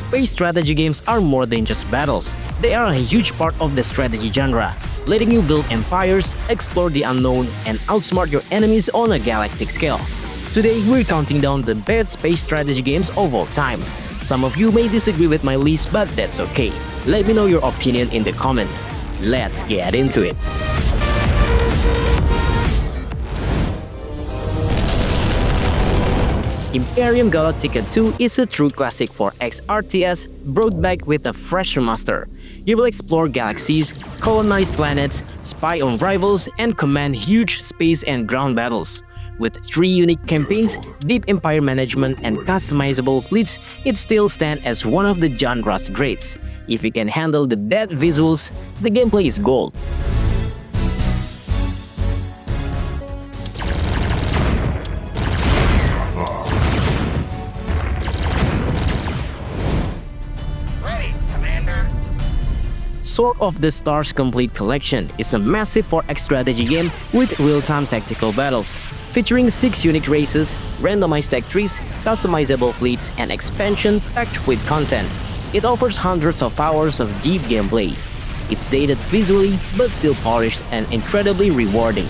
Space strategy games are more than just battles. They are a huge part of the strategy genre, letting you build empires, explore the unknown, and outsmart your enemies on a galactic scale. Today, we're counting down the best space strategy games of all time. Some of you may disagree with my list, but that's okay. Let me know your opinion in the comment. Let's get into it. Imperium Galactica II is a true classic for RTS, brought back with a fresh remaster. You will explore galaxies, colonize planets, spy on rivals, and command huge space and ground battles. With 3 unique campaigns, deep empire management, and customizable fleets, it still stands as one of the genre's greats. If you can handle the dead visuals, the gameplay is gold. Sword of the Stars Complete Collection is a massive 4X strategy game with real-time tactical battles, featuring 6 unique races, randomized tech trees, customizable fleets, and expansion packed with content. It offers hundreds of hours of deep gameplay. It's dated visually, but still polished and incredibly rewarding.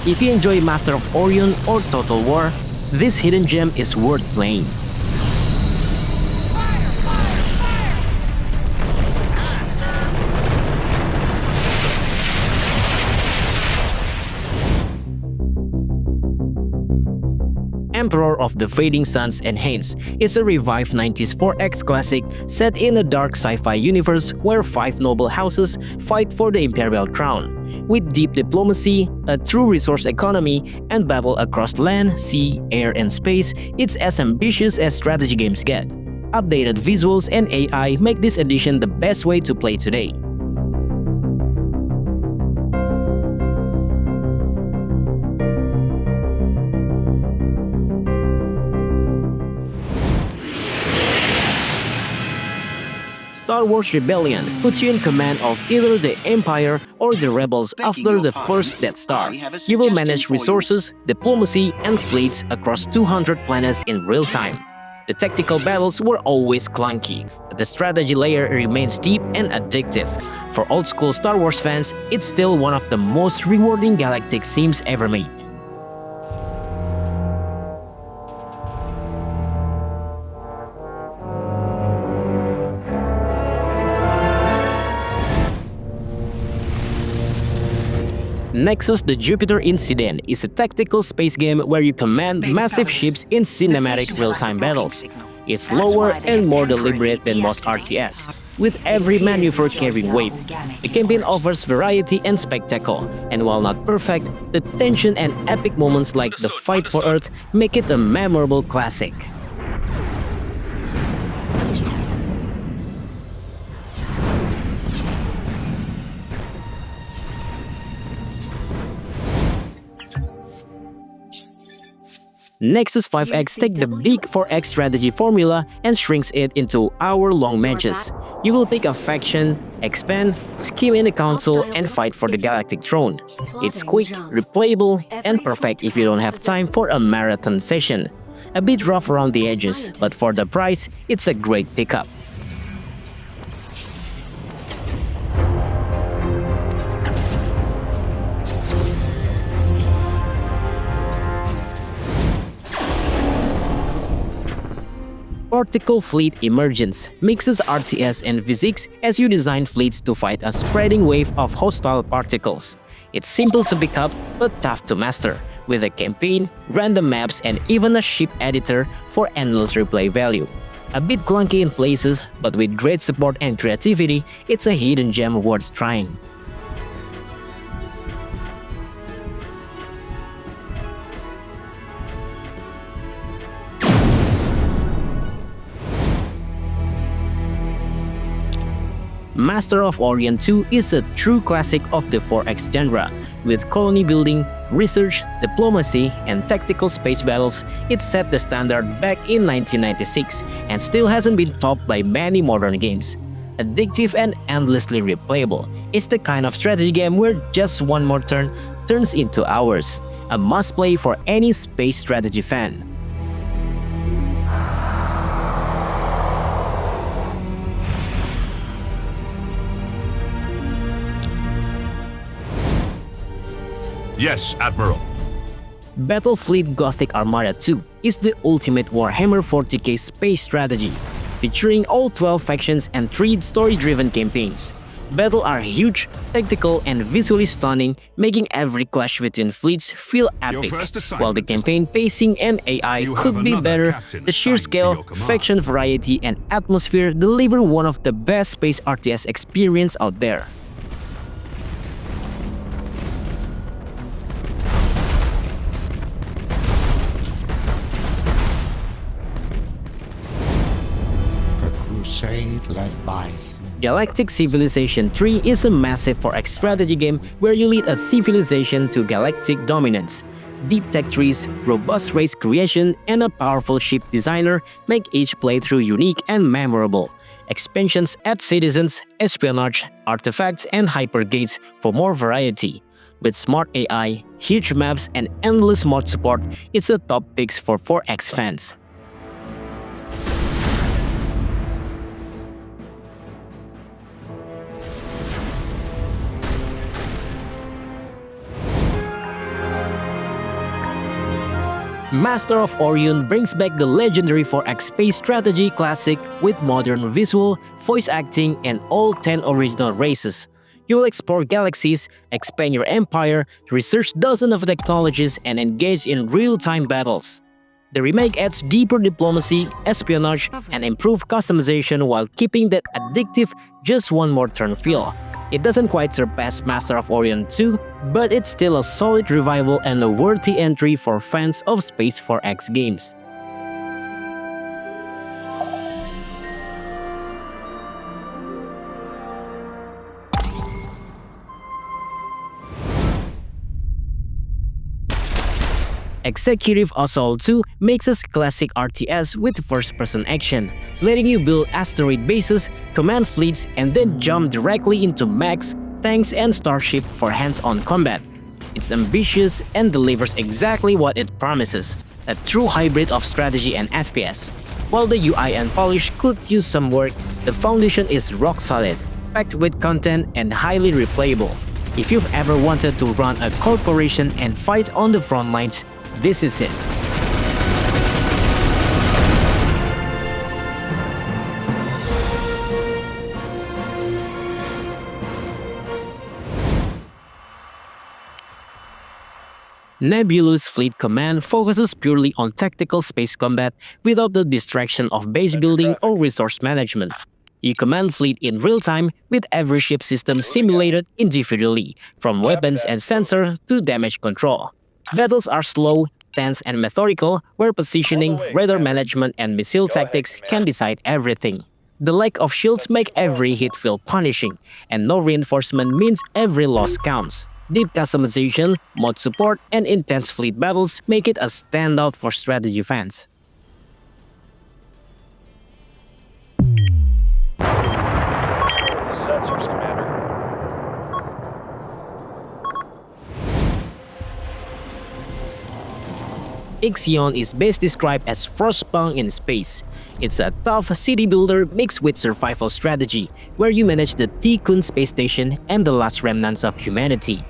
If you enjoy Master of Orion or Total War, this hidden gem is worth playing. Emperor of the Fading Suns Enhanced is a revived 90s 4X classic set in a dark sci-fi universe where 5 noble houses fight for the imperial crown. With deep diplomacy, a true resource economy, and battle across land, sea, air, and space, it's as ambitious as strategy games get. Updated visuals and AI make this edition the best way to play today. Star Wars Rebellion puts you in command of either the Empire or the Rebels after the first Death Star. You will manage resources, diplomacy, and fleets across 200 planets in real time. The tactical battles were always clunky, but the strategy layer remains deep and addictive. For old-school Star Wars fans, it's still one of the most rewarding galactic sims ever made. Nexus: The Jupiter Incident is a tactical space game where you command massive ships in cinematic real-time battles. It's slower and more deliberate than most RTS, with every maneuver carrying weight. The campaign offers variety and spectacle, and while not perfect, the tension and epic moments like the fight for Earth make it a memorable classic. Nexus 5X takes the big 4X strategy formula and shrinks it into hour-long matches. You will pick a faction, expand, scheme in the council, and fight for the galactic throne. It's quick, replayable, and perfect if you don't have time for a marathon session. A bit rough around the edges, but for the price, it's a great pickup. Particle Fleet Emergence mixes RTS and physics as you design fleets to fight a spreading wave of hostile particles. It's simple to pick up, but tough to master, with a campaign, random maps, and even a ship editor for endless replay value. A bit clunky in places, but with great support and creativity, it's a hidden gem worth trying. Master of Orion 2 is a true classic of the 4X genre. With colony building, research, diplomacy, and tactical space battles, it set the standard back in 1996 and still hasn't been topped by many modern games. Addictive and endlessly replayable, it's the kind of strategy game where just one more turn turns into hours. A must-play for any space strategy fan. Yes, Admiral. Battlefleet Gothic Armada II is the ultimate Warhammer 40k space strategy, featuring all 12 factions and 3 story-driven campaigns. Battles are huge, tactical, and visually stunning, making every clash between fleets feel epic. While the campaign pacing and AI could be better, the sheer scale, faction variety, and atmosphere deliver one of the best space RTS experience out there. A crusade led by Galactic Civilization III is a massive 4X strategy game where you lead a civilization to galactic dominance. Deep tech trees, robust race creation, and a powerful ship designer make each playthrough unique and memorable. Expansions add citizens, espionage, artifacts, and hypergates for more variety. With smart AI, huge maps, and endless mod support, it's a top picks for 4X fans. Master of Orion brings back the legendary 4X space strategy classic with modern visual, voice acting, and all 10 original races. You'll explore galaxies, expand your empire, research dozens of technologies, and engage in real-time battles. The remake adds deeper diplomacy, espionage, and improved customization while keeping that addictive just one more turn feel. It doesn't quite surpass Master of Orion 2, but it's still a solid revival and a worthy entry for fans of Space 4X games. Executive Assault 2 makes us classic RTS with first-person action, letting you build asteroid bases, command fleets, and then jump directly into mechs, tanks, and starship for hands-on combat. It's ambitious and delivers exactly what it promises, a true hybrid of strategy and FPS. While the UI and polish could use some work, the foundation is rock solid, packed with content and highly replayable. If you've ever wanted to run a corporation and fight on the front lines, this is it. NEBULOUS Fleet Command focuses purely on tactical space combat without the distraction of base building or resource management. You command fleet in real time with every ship system simulated individually, from weapons and sensor to damage control. Battles are slow, tense, and methodical, where positioning, radar management, and missile tactics can decide everything. The lack of shields make every hit feel punishing, and no reinforcement means every loss counts. Deep customization, mod support, and intense fleet battles make it a standout for strategy fans. The sensors, Commander. IXION is best described as Frostpunk in space. It's a tough city builder mixed with survival strategy, where you manage the Tikkun space station and the last remnants of humanity.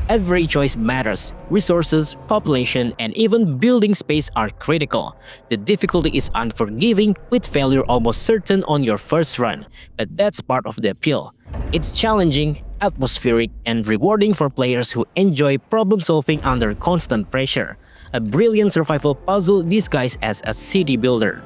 Every choice matters. Resources, population, and even building space are critical. The difficulty is unforgiving, with failure almost certain on your first run, but that's part of the appeal. It's challenging, atmospheric, and rewarding for players who enjoy problem-solving under constant pressure. A brilliant survival puzzle disguised as a city builder.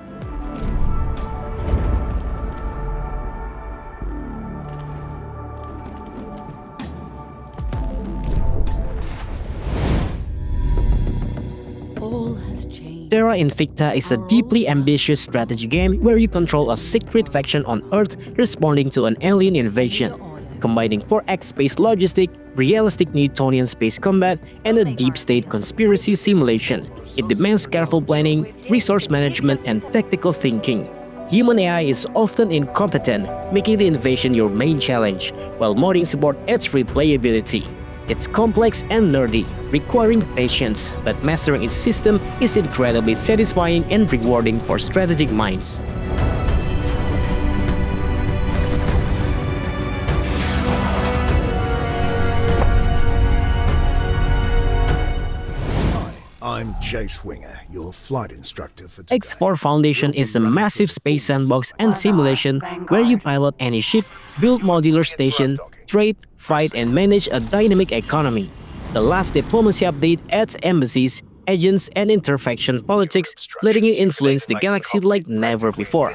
Terra Invicta is a deeply ambitious strategy game where you control a secret faction on Earth responding to an alien invasion. Combining 4X space logistic, realistic Newtonian space combat, and a deep-state conspiracy simulation, it demands careful planning, resource management, and tactical thinking. Human AI is often incompetent, making the invasion your main challenge, while modding support adds replayability. It's complex and nerdy, requiring patience, but mastering its system is incredibly satisfying and rewarding for strategic minds. Jace Winger, your flight instructor for today. X4 Foundation is a massive space sandbox and simulation where you pilot any ship, build modular station, trade, fight, and manage a dynamic economy. The last diplomacy update adds embassies, agents, and interfaction politics, letting you influence the galaxy like never before.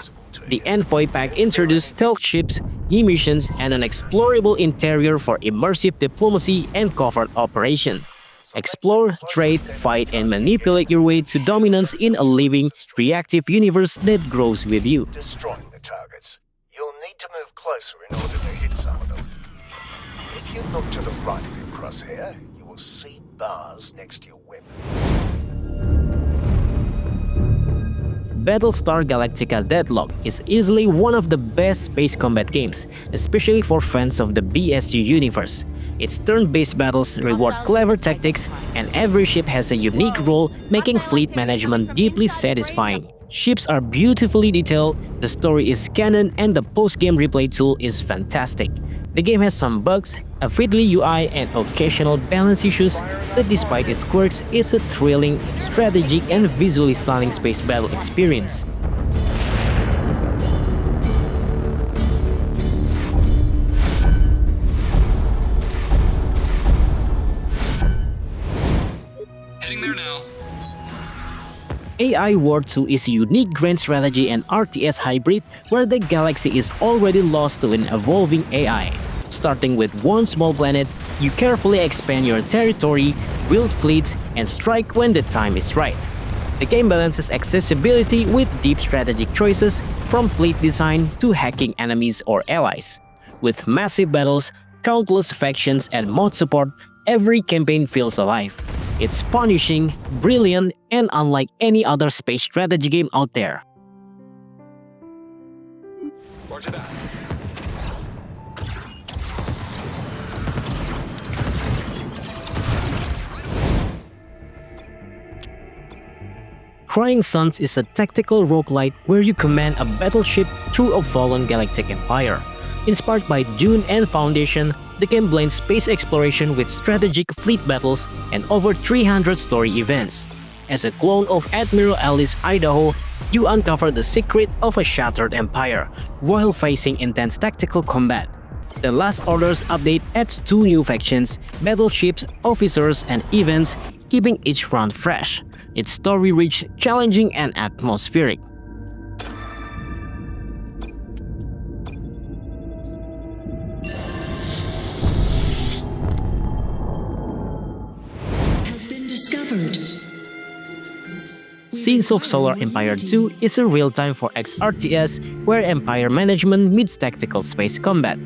The Envoy Pack introduced stealth ships, new missions, and an explorable interior for immersive diplomacy and covert operation. Explore, trade, fight, and manipulate your way to dominance in a living, reactive universe that grows with you. Destroying the targets. You'll need to move closer in order to hit some of them. If you look to the right of your crosshair, you will see bars next to your weapons. Battlestar Galactica Deadlock is easily one of the best space combat games, especially for fans of the BSG universe. Its turn-based battles reward clever tactics, and every ship has a unique role, making fleet management deeply satisfying. Ships are beautifully detailed, the story is canon, and the post-game replay tool is fantastic. The game has some bugs, a fiddly UI, and occasional balance issues, but despite its quirks, it's a thrilling, strategic, and visually stunning space battle experience. Heading there now. AI War 2 is a unique grand strategy and RTS hybrid where the galaxy is already lost to an evolving AI. Starting with one small planet, you carefully expand your territory, build fleets, and strike when the time is right. The game balances accessibility with deep strategic choices, from fleet design to hacking enemies or allies. With massive battles, countless factions, and mod support, every campaign feels alive. It's punishing, brilliant, and unlike any other space strategy game out there. Roger that. Crying Suns is a tactical roguelite where you command a battleship through a fallen galactic empire. Inspired by Dune and Foundation, the game blends space exploration with strategic fleet battles and over 300 story events. As a clone of Admiral Alice Idaho, you uncover the secret of a shattered empire while facing intense tactical combat. The Last Order's update adds 2 new factions, battleships, officers, and events, keeping each round fresh. Its story rich, challenging, and atmospheric. Has been discovered. Scenes of Solar Empire 2 is a real-time 4X RTS where empire management meets tactical space combat.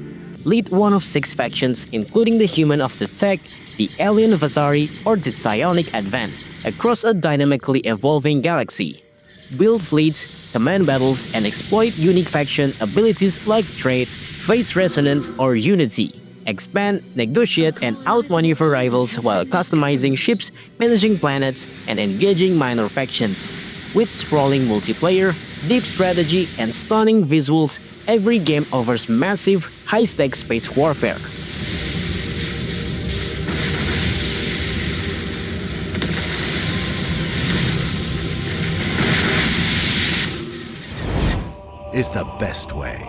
Lead one of 6 factions, including the Human of the Tech, the Alien Vasari, or the Psionic Advent, across a dynamically evolving galaxy. Build fleets, command battles, and exploit unique faction abilities like Trade, Fate's Resonance, or Unity. Expand, negotiate, and outmaneuver rivals while customizing ships, managing planets, and engaging minor factions. With sprawling multiplayer, deep strategy, and stunning visuals, every game offers massive, high-stakes space warfare. Is the best way.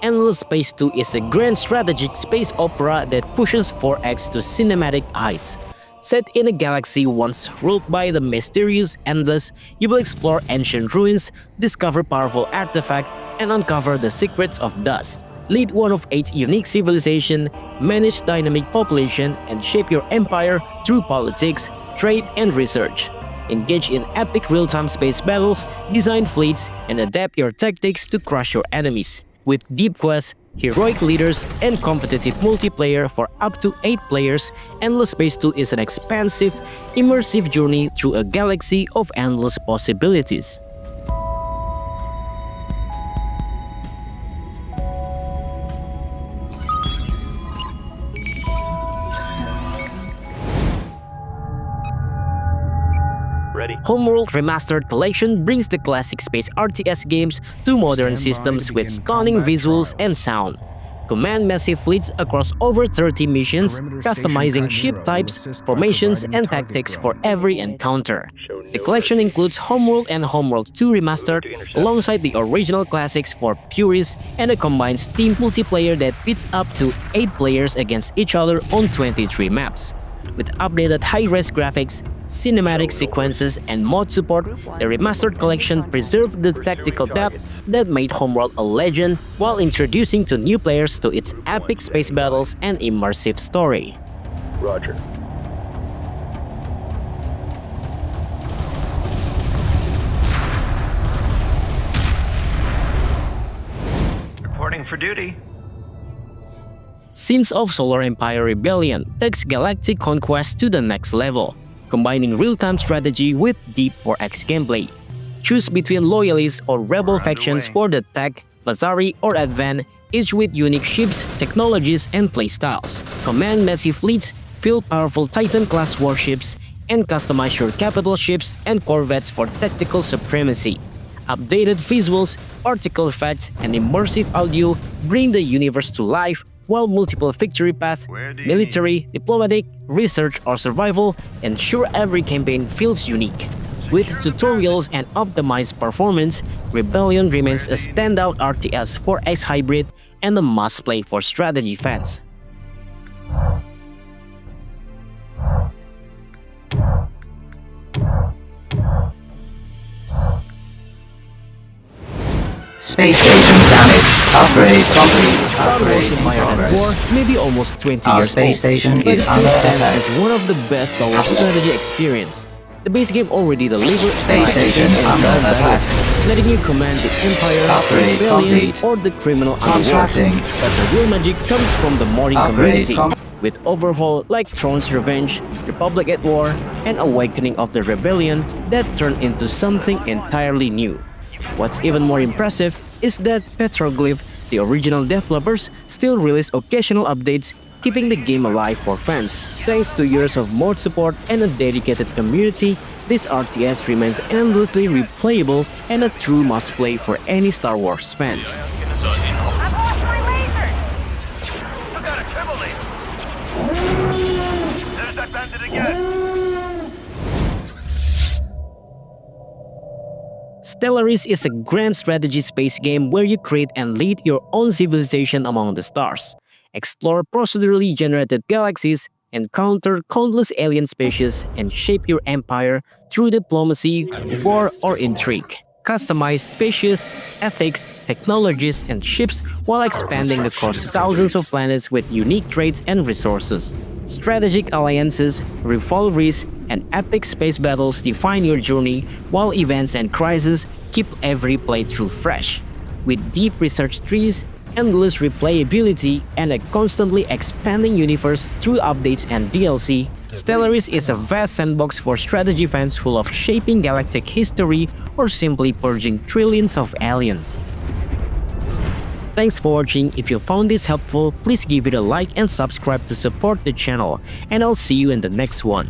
Endless Space 2 is a grand strategic space opera that pushes 4X to cinematic heights. Set in a galaxy once ruled by the mysterious Endless, you will explore ancient ruins, discover powerful artifacts, and uncover the secrets of dust. Lead one of 8 unique civilizations, manage dynamic population, and shape your empire through politics, trade, and research. Engage in epic real-time space battles, design fleets, and adapt your tactics to crush your enemies. With deep quests, heroic leaders, and competitive multiplayer for up to 8 players, Endless Space 2 is an expansive, immersive journey through a galaxy of endless possibilities. Homeworld Remastered Collection brings the classic space RTS games to modern systems with stunning visuals and sound. Command massive fleets across over 30 missions, customizing ship types, formations, and tactics for every encounter. The collection includes Homeworld and Homeworld 2 Remastered, alongside the original classics for purists, and a combined Steam multiplayer that pits up to 8 players against each other on 23 maps. With updated high-res graphics, cinematic sequences, and mod support, the remastered collection preserved the tactical depth that made Homeworld a legend while introducing to new players to its epic space battles and immersive story. Roger. Reporting for duty. Sins of Solar Empire Rebellion takes galactic conquest to the next level, combining real-time strategy with deep 4X gameplay. Choose between loyalists or rebel factions for the Tech, Vasari, or Advent, each with unique ships, technologies, and playstyles. Command massive fleets, field powerful Titan-class warships, and customize your capital ships and corvettes for tactical supremacy. Updated visuals, particle effects, and immersive audio bring the universe to life, while multiple victory paths, military, diplomatic, research, or survival ensure every campaign feels unique. With tutorials and optimized performance, Rebellion remains a standout RTS 4X hybrid and a must-play for strategy fans. Space station damaged. Upgrade complete. Star Wars Empire at War may be almost 20 Our years space old, station but is it under still stands attack. as one of the best Star Wars strategy experience. The base game already delivered Space station and under grand attack. battles, letting you command the Empire, Upgrade Rebellion, complete. or the criminal Constructing. underworld. But the real magic comes from the modding Upgrade community, with overhaul like Throne's Revenge, Republic at War, and Awakening of the Rebellion that turned into something entirely new. What's even more impressive is that Petroglyph, the original developers, still release occasional updates, keeping the game alive for fans. Thanks to years of mod support and a dedicated community, this RTS remains endlessly replayable and a true must-play for any Star Wars fans. I've lost my laser! You got a triple laser! There's that bandit again! Stellaris is a grand strategy space game where you create and lead your own civilization among the stars, explore procedurally generated galaxies, encounter countless alien species, and shape your empire through diplomacy, war, or intrigue. Customize species, ethics, technologies, and ships while expanding across thousands of planets with unique traits and resources. Strategic alliances, rivalries, and epic space battles define your journey, while events and crises keep every playthrough fresh. With deep research trees, endless replayability, and a constantly expanding universe through updates and DLC, Stellaris is a vast sandbox for strategy fans full of shaping galactic history or simply purging trillions of aliens. Thanks for watching. If you found this helpful, please give it a like and subscribe to support the channel, and I'll see you in the next one.